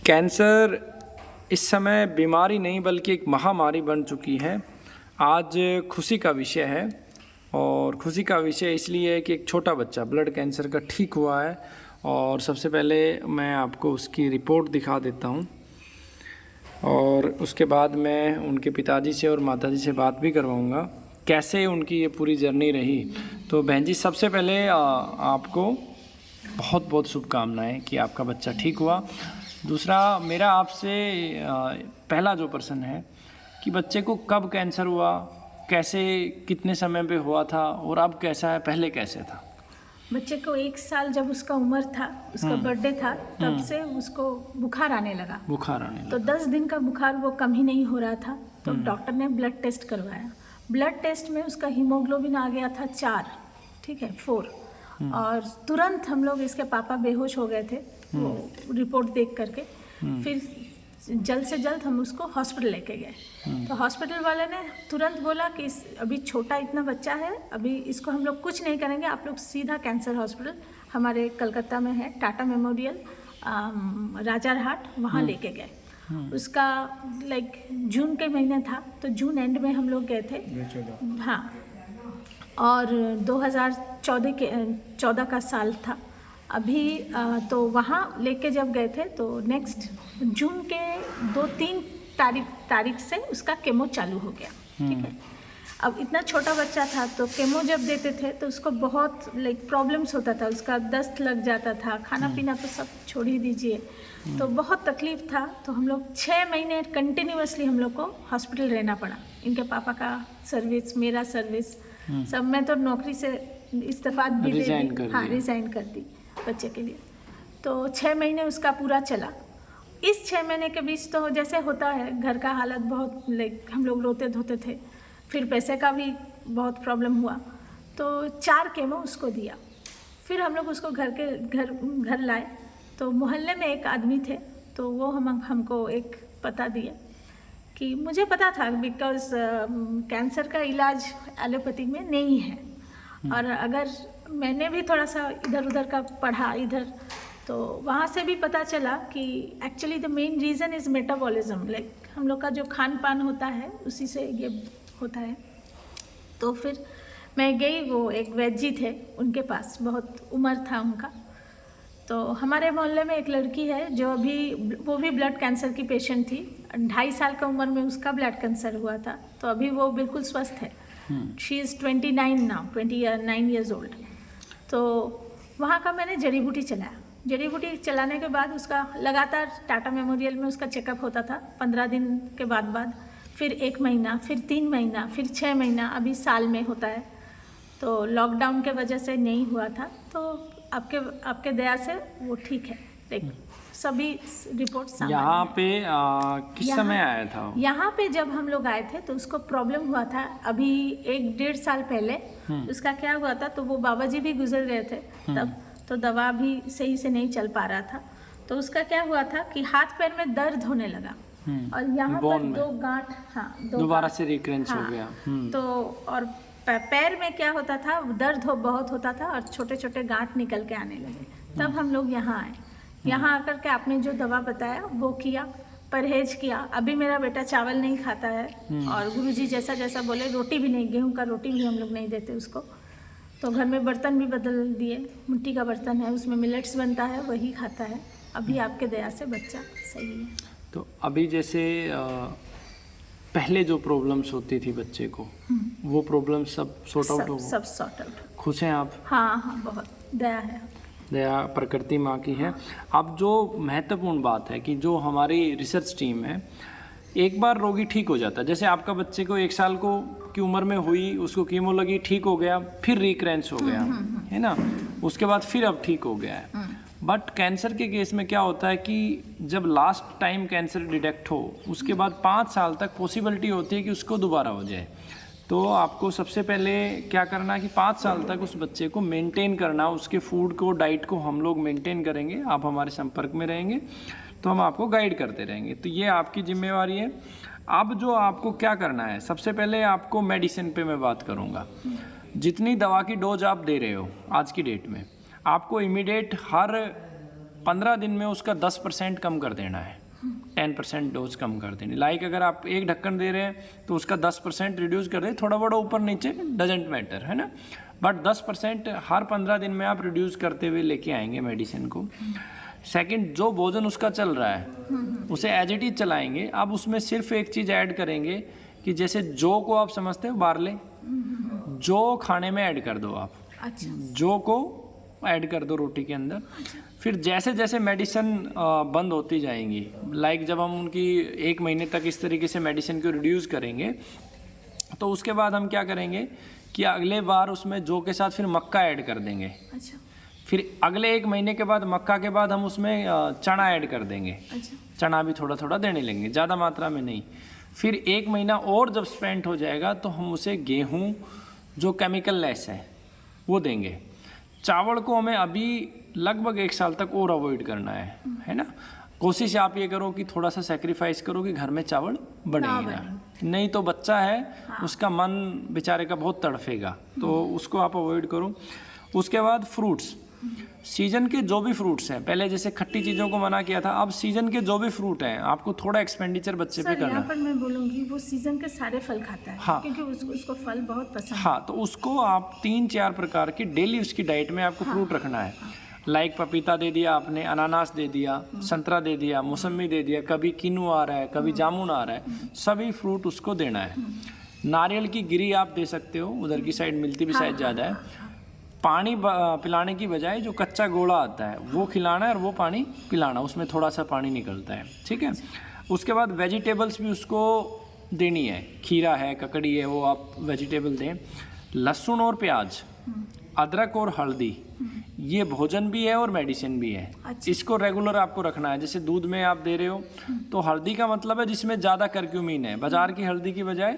Cancer इस समय बीमारी नहीं बल्कि एक महामारी बन चुकी है। आज खुशी का विषय है और खुशी का विषय इसलिए है कि एक छोटा बच्चा ब्लड कैंसर का ठीक हुआ है। और सबसे पहले मैं आपको उसकी रिपोर्ट दिखा देता हूं और उसके बाद मैं उनके पिताजी से और माताजी से बात भी करवाऊंगा कैसे उनकी ये पूरी जर्नी रही। तो बहन जी, सबसे पहले आपको बहुत बहुत शुभकामनाएं कि आपका बच्चा ठीक हुआ। दूसरा, मेरा आपसे पहला जो प्रश्न है कि बच्चे को कब कैंसर हुआ, कैसे, कितने समय पे हुआ था और अब कैसा है, पहले कैसे था? बच्चे को 1 साल जब उसका उम्र था, उसका बर्थडे था, तब से उसको बुखार आने लगा। तो 10 दिन का बुखार वो कम ही नहीं हो रहा था। तो डॉक्टर ने ब्लड टेस्ट करवाया। ब्लड टेस्ट में उसका हीमोग्लोबिन आ गया था 4, ठीक है 4। और तुरंत हम लोग, इसके पापा बेहोश हो गए थे वो रिपोर्ट देख करके। फिर जल्द से जल्द हम उसको हॉस्पिटल लेके गए। तो हॉस्पिटल वाले ने तुरंत बोला कि अभी छोटा इतना बच्चा है, अभी इसको हम लोग कुछ नहीं करेंगे, आप लोग सीधा कैंसर हॉस्पिटल हमारे कलकत्ता में है, टाटा मेमोरियल राजारहाट, वहाँ लेके गए। उसका जून के महीने था, तो जून एंड में हम लोग गए थे। हाँ, और 2014 का साल था अभी। तो वहाँ लेके जब गए थे तो नेक्स्ट जून के 2-3 तारीख से उसका केमो चालू हो गया, ठीक है। अब इतना छोटा बच्चा था तो केमो जब देते थे तो उसको बहुत प्रॉब्लम्स होता था, उसका दस्त लग जाता था, खाना पीना तो सब छोड़ ही दीजिए। तो बहुत तकलीफ था। तो हम लोग 6 महीने कंटिन्यूअसली हम लोग को हॉस्पिटल रहना पड़ा। इनके पापा का सर्विस, मेरा सर्विस, सब। मैं तो नौकरी से इस्तीफा भी दे दी, हाँ रिज़ाइन कर दी बच्चे के लिए। तो 6 महीने उसका पूरा चला। इस 6 महीने के बीच तो जैसे होता है, घर का हालत बहुत हम लोग रोते धोते थे, फिर पैसे का भी बहुत प्रॉब्लम हुआ। तो 4 केमो उसको दिया। फिर हम लोग उसको घर लाए। तो मोहल्ले में एक आदमी थे, तो वो हमको एक पता दिया कि मुझे पता था बिकॉज कैंसर का इलाज एलोपैथिक में नहीं है। और अगर मैंने भी थोड़ा सा इधर उधर का पढ़ा इधर, तो वहाँ से भी पता चला कि actually the main reason is metabolism. हम लोग का जो खान पान होता है उसी से ये होता है। तो फिर मैं गई, वो एक वैद्य थे, उनके पास, बहुत उम्र था उनका। तो हमारे मोहल्ले में एक लड़की है जो वो भी ब्लड कैंसर की पेशेंट थी। 2.5 साल का उम्र में उसका ब्लड कैंसर हुआ था। तो अभी वो बिल्कुल स्वस्थ है। She is 29 now, 29 years old. तो वहाँ का मैंने जड़ी बूटी चलाया। जड़ी बूटी चलाने के बाद उसका लगातार टाटा मेमोरियल में उसका चेकअप होता था 15 दिन के बाद फिर 1 महीना, फिर 3 महीना, फिर 6 महीना, अभी साल में होता है। तो लॉकडाउन के वजह से नहीं हुआ था। तो आपके दया से वो ठीक है। सभी रिपोर्ट सामने। यहाँ पे किस समय आया था? यहाँ पे जब हम लोग आए थे तो उसको प्रॉब्लम हुआ था अभी 1-1.5 साल पहले। उसका क्या हुआ था, तो वो बाबा जी भी गुजर गए थे तब, तो दवा भी सही से नहीं चल पा रहा था। तो उसका क्या हुआ था कि हाथ पैर में दर्द होने लगा और यहाँ पर 2 गांठ, हाँ, दोबारा से रिकरेंस हो गया। तो और पैर में क्या होता था, दर्द बहुत होता था और छोटे छोटे गांठ निकल के आने लगे। तब हम लोग यहाँ आए। यहाँ आकर के आपने जो दवा बताया वो किया, परहेज किया। अभी मेरा बेटा चावल नहीं खाता है और गुरुजी जैसा बोले, रोटी भी नहीं, गेहूं का रोटी भी हम लोग नहीं देते उसको। तो घर में बर्तन भी बदल दिए, मिट्टी का बर्तन है, उसमें मिलेट्स बनता है, वही खाता है। अभी आपके दया से बच्चा सही है। तो अभी जैसे पहले जो प्रॉब्लम्स होती थी बच्चे को, वो प्रॉब्लम सब सॉर्ट आउट हो गए? सब सॉर्ट आउट। खुश हैं आप? हाँ, बहुत दया है। दया प्रकृति माँ की है। अब जो महत्वपूर्ण बात है कि जो हमारी रिसर्च टीम है, एक बार रोगी ठीक हो जाता है, जैसे आपका बच्चे को 1 साल की उम्र में हुई, उसको कीमो लगी, ठीक हो गया, फिर रिकरेंस हो गया, है ना, उसके बाद फिर अब ठीक हो गया है। बट कैंसर के केस में क्या होता है कि जब लास्ट टाइम कैंसर डिटेक्ट हो, उसके बाद 5 साल तक पॉसिबिलिटी होती है कि उसको दोबारा हो जाए। तो आपको सबसे पहले क्या करना है कि 5 साल तक उस बच्चे को मेंटेन करना, उसके फूड को, डाइट को हम लोग मेंटेन करेंगे। आप हमारे संपर्क में रहेंगे तो हम आपको गाइड करते रहेंगे। तो ये आपकी जिम्मेवारी है। अब जो आपको क्या करना है, सबसे पहले आपको मेडिसिन पे मैं बात करूँगा। जितनी दवा की डोज आप दे रहे हो आज की डेट में, आपको इमीडिएट हर 15 दिन में उसका 10% कम कर देना है, 10% डोज कम कर देनी। लाइक अगर आप एक ढक्कन दे रहे हैं तो उसका 10% रिड्यूस कर दें, थोड़ा बड़ा ऊपर नीचे डजेंट मैटर, है ना, बट 10% हर 15 दिन में आप रिड्यूस करते हुए लेके आएंगे मेडिसिन को। सेकंड, जो भोजन उसका चल रहा है उसे एज इट इज चलाएंगे। अब उसमें सिर्फ एक चीज़ ऐड करेंगे कि जैसे जौ को आप समझते हो, बार्ले, जौ खाने में ऐड कर दो आप। अच्छा। जौ को ऐड कर दो रोटी के अंदर। फिर जैसे जैसे मेडिसिन बंद होती जाएंगी, लाइक जब हम उनकी 1 महीने तक इस तरीके से मेडिसिन को रिड्यूस करेंगे तो उसके बाद हम क्या करेंगे कि अगले बार उसमें जौ के साथ फिर मक्का ऐड कर देंगे। अच्छा। फिर अगले 1 महीने के बाद मक्का के बाद हम उसमें चना ऐड कर देंगे। अच्छा। चना भी थोड़ा थोड़ा देने लेंगे, ज़्यादा मात्रा में नहीं। फिर 1 महीना और जब स्पेंड हो जाएगा तो हम उसे गेहूँ जो केमिकल लेस है वो देंगे। चावल को हमें अभी लगभग 1 साल तक और अवॉइड करना है ना। कोशिश आप ये करो कि थोड़ा सा सेक्रीफाइस करो कि घर में चावल बने ही ना, नहीं तो बच्चा है उसका मन बेचारे का बहुत तड़फेगा, तो उसको आप अवॉइड करो। उसके बाद फ्रूट्स, सीजन के जो भी फ्रूट्स हैं, पहले जैसे खट्टी चीज़ों को मना किया था, अब सीजन के जो भी फ्रूट हैं आपको थोड़ा एक्सपेंडिचर बच्चे पे करना। यहाँ पर मैं बोलूँगी वो सीजन के सारे फल खाता है। हाँ, क्योंकि उसको फल बहुत पसंद है। हाँ, तो उसको आप 3-4 प्रकार की डेली उसकी डाइट में आपको फ्रूट रखना है। लाइक पपीता दे दिया आपने, अनानास दे दिया, संतरा दे दिया, मौसमी दे दिया, कभी किन्नू आ रहा है, कभी जामुन आ रहा है, सभी फ्रूट उसको देना है। नारियल की गिरी आप दे सकते हो, उधर की साइड मिलती भी शायद ज़्यादा है। पानी पिलाने की बजाय जो कच्चा गोला आता है वो खिलाना है और वो पानी पिलाना, उसमें थोड़ा सा पानी निकलता है, ठीक है। उसके बाद वेजिटेबल्स भी उसको देनी है, खीरा है, ककड़ी है, वो आप वेजिटेबल दें। लहसुन और प्याज, अदरक और हल्दी, ये भोजन भी है और मेडिसिन भी है। अच्छा। इसको रेगुलर आपको रखना है। जैसे दूध में आप दे रहे हो तो हल्दी का मतलब है जिसमें ज़्यादा करक्यूमिन है। बाजार की हल्दी की बजाय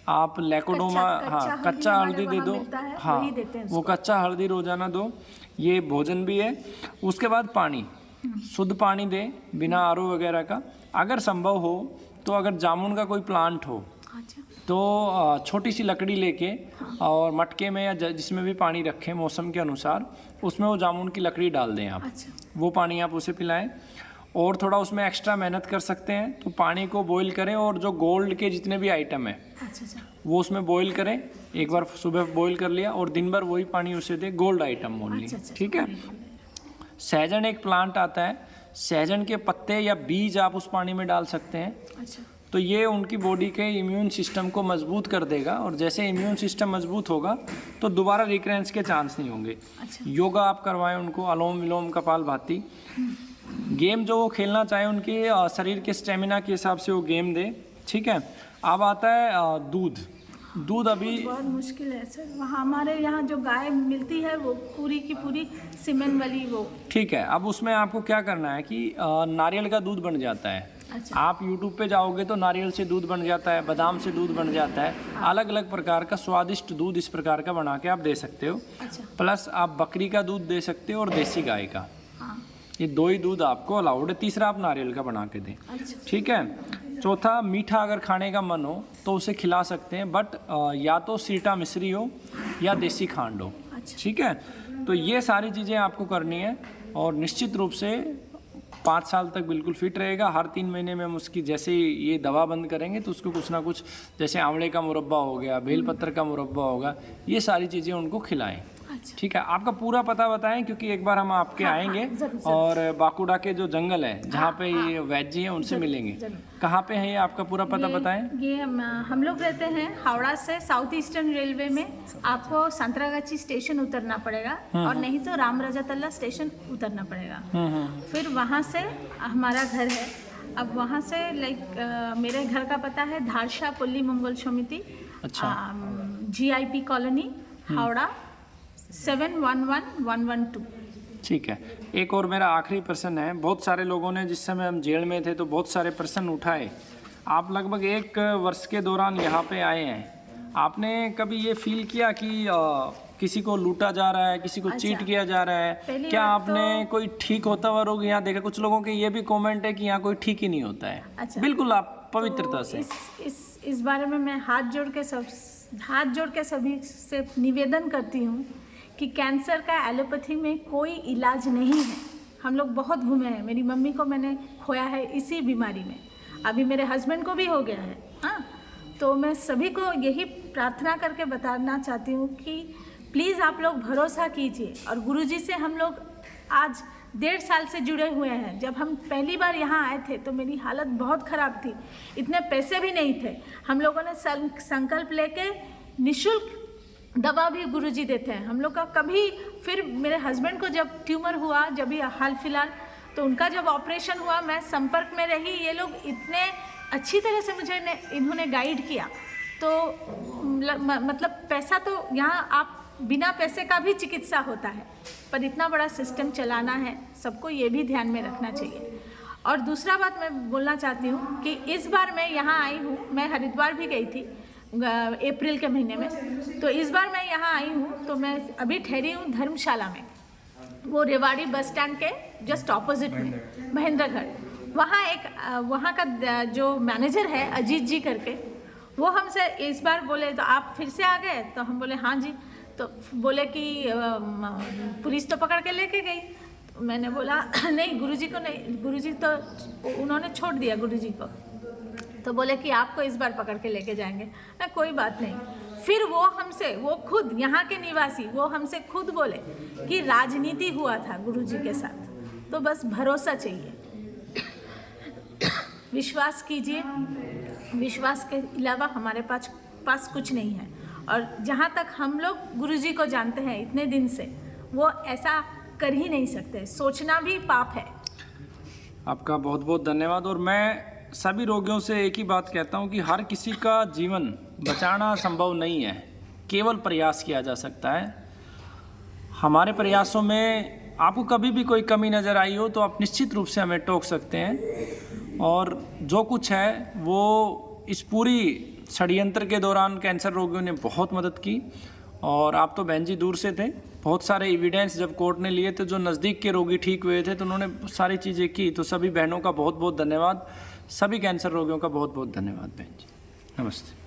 आप लेकोडोमा, हाँ, कच्चा हल्दी दे दो, हाँ, वो कच्चा हल्दी रोजाना दो, ये भोजन भी है। उसके बाद पानी, शुद्ध पानी दे बिना आरओ वगैरह का। अगर संभव हो तो अगर जामुन का कोई प्लांट हो तो छोटी सी लकड़ी लेके और मटके में या जिसमें भी पानी रखें मौसम के अनुसार, उसमें वो जामुन की लकड़ी डाल दें आप। अच्छा। वो पानी आप उसे पिलाएं। और थोड़ा उसमें एक्स्ट्रा मेहनत कर सकते हैं तो पानी को बॉईल करें और जो गोल्ड के जितने भी आइटम हैं वो उसमें बॉईल करें। एक बार सुबह बॉईल कर लिया और दिन भर वही पानी उसे दे, गोल्ड आइटम ओनली, ठीक है। सहजन एक प्लांट आता है, सहजन के पत्ते या बीज आप उस पानी में डाल सकते हैं। अच्छा। तो ये उनकी बॉडी के इम्यून सिस्टम को मजबूत कर देगा और जैसे इम्यून सिस्टम मजबूत होगा तो दोबारा रिकरेंस के चांस नहीं होंगे। अच्छा। योगा आप करवाएं उनको, अनुलोम विलोम, कपालभाति। गेम जो वो खेलना चाहे उनके शरीर के स्टेमिना के हिसाब से वो गेम दे, ठीक है। अब आता है दूध अभी बहुत मुश्किल है सर, वहाँ हमारे यहाँ जो गाय मिलती है वो पूरी की पूरी सीमेंट वाली वो, ठीक है। अब उसमें आपको क्या करना है कि नारियल का दूध बन जाता है। अच्छा। आप YouTube पे जाओगे तो नारियल से दूध बन जाता है, बादाम से दूध बन जाता है, अलग अलग प्रकार का स्वादिष्ट दूध इस प्रकार का बना के आप दे सकते हो। अच्छा। प्लस आप बकरी का दूध दे सकते हो और देसी गाय का, ये 2 ही दूध आपको अलाउड है। तीसरा आप नारियल का बना के दें, ठीक है। चौथा, मीठा अगर खाने का मन हो तो उसे खिला सकते हैं, बट या तो सीटा मिश्री हो या देसी खांड हो, ठीक है। तो ये सारी चीज़ें आपको करनी है और निश्चित रूप से 5 साल तक बिल्कुल फिट रहेगा। हर 3 महीने में हम उसकी जैसे ये दवा बंद करेंगे तो उसको कुछ ना कुछ, जैसे आंवले का मुरब्बा हो गया, बेलपत्र का मुरब्बा होगा, ये सारी चीज़ें उनको खिलाएं, ठीक है। आपका पूरा पता बताएं क्योंकि एक बार हम आपके आएंगे और बाकुड़ा के जो जंगल है जहाँ पे ये वैजी हैं उनसे मिलेंगे। कहाँ पे है ये, आपका पूरा पता बताएं। ये हम लोग रहते हैं हावड़ा से साउथ ईस्टर्न रेलवे में, आपको संतरागाछी स्टेशन उतरना पड़ेगा और नहीं तो रामराजातल्ला स्टेशन उतरना पड़ेगा। फिर वहाँ से हमारा घर है। अब वहाँ से मेरे घर का पता है धारशा पुल्ली मंगल समिति, GIP कॉलोनी, हावड़ा 711112। ठीक है। एक और मेरा आखिरी प्रश्न है। बहुत सारे लोगों ने, जिस समय हम जेल में थे तो बहुत सारे प्रश्न उठाए। आप लगभग 1 वर्ष के दौरान यहाँ पे आए हैं, आपने कभी ये फील किया कि किसी को लूटा जा रहा है, किसी को चीट किया जा रहा है? क्या आपने कोई ठीक होता हुआ रोग यहाँ देखा? कुछ लोगों के ये भी कमेंट है कि यहाँ कोई ठीक ही नहीं होता है। बिल्कुल आप पवित्रता से इस बारे में मैं हाथ जोड़ के सभी से निवेदन करती हूँ कि कैंसर का एलोपैथी में कोई इलाज नहीं है। हम लोग बहुत घूमे हैं। मेरी मम्मी को मैंने खोया है इसी बीमारी में, अभी मेरे हस्बैंड को भी हो गया है। हाँ, तो मैं सभी को यही प्रार्थना करके बताना चाहती हूँ कि प्लीज़ आप लोग भरोसा कीजिए। और गुरुजी से हम लोग आज 1.5 साल से जुड़े हुए हैं। जब हम पहली बार यहाँ आए थे तो मेरी हालत बहुत ख़राब थी, इतने पैसे भी नहीं थे। हम लोगों ने संकल्प लेके निःशुल्क दवा भी गुरुजी देते हैं हम लोग का। कभी फिर मेरे हस्बैंड को जब ट्यूमर हुआ, जब भी हाल फिलहाल, तो उनका जब ऑपरेशन हुआ, मैं संपर्क में रही। ये लोग इतने अच्छी तरह से मुझे इन्होंने गाइड किया। तो मतलब पैसा तो यहाँ आप बिना पैसे का भी चिकित्सा होता है, पर इतना बड़ा सिस्टम चलाना है, सबको ये भी ध्यान में रखना चाहिए। और दूसरा बात मैं बोलना चाहती हूँ कि इस बार मैं यहाँ आई हूँ, मैं हरिद्वार भी गई थी अप्रैल के महीने में। तो इस बार मैं यहाँ आई हूँ तो मैं अभी ठहरी हूँ धर्मशाला में, वो रेवाड़ी बस स्टैंड के जस्ट ऑपोजिट में, महेंद्रगढ़। वहाँ का जो मैनेजर है अजीत जी करके, वो हमसे इस बार बोले तो आप फिर से आ गए? तो हम बोले हाँ जी। तो बोले कि पुलिस तो पकड़ के लेके गई। तो मैंने बोला नहीं, गुरुजी को नहीं, गुरुजी तो उन्होंने छोड़ दिया गुरुजी को। तो बोले कि आपको इस बार पकड़ के लेके जाएंगे। ना कोई बात नहीं। फिर वो खुद यहाँ के निवासी वो हमसे खुद बोले कि राजनीति हुआ था गुरुजी के साथ। तो बस भरोसा चाहिए, विश्वास कीजिए। विश्वास के अलावा हमारे पास कुछ नहीं है। और जहाँ तक हम लोग गुरुजी को जानते हैं इतने दिन से, वो ऐसा कर ही नहीं सकते, सोचना भी पाप है। आपका बहुत बहुत धन्यवाद। और मैं सभी रोगियों से एक ही बात कहता हूँ कि हर किसी का जीवन बचाना संभव नहीं है, केवल प्रयास किया जा सकता है। हमारे प्रयासों में आपको कभी भी कोई कमी नज़र आई हो तो आप निश्चित रूप से हमें टोक सकते हैं। और जो कुछ है वो इस पूरी षड्यंत्र के दौरान कैंसर रोगियों ने बहुत मदद की। और आप तो बहन जी दूर से थे, बहुत सारे एविडेंस जब कोर्ट ने लिए थे, जो नज़दीक के रोगी ठीक हुए थे तो उन्होंने सारी चीज़ें की। तो सभी बहनों का बहुत बहुत धन्यवाद, सभी कैंसर रोगियों का बहुत बहुत धन्यवाद बहन जी। नमस्ते।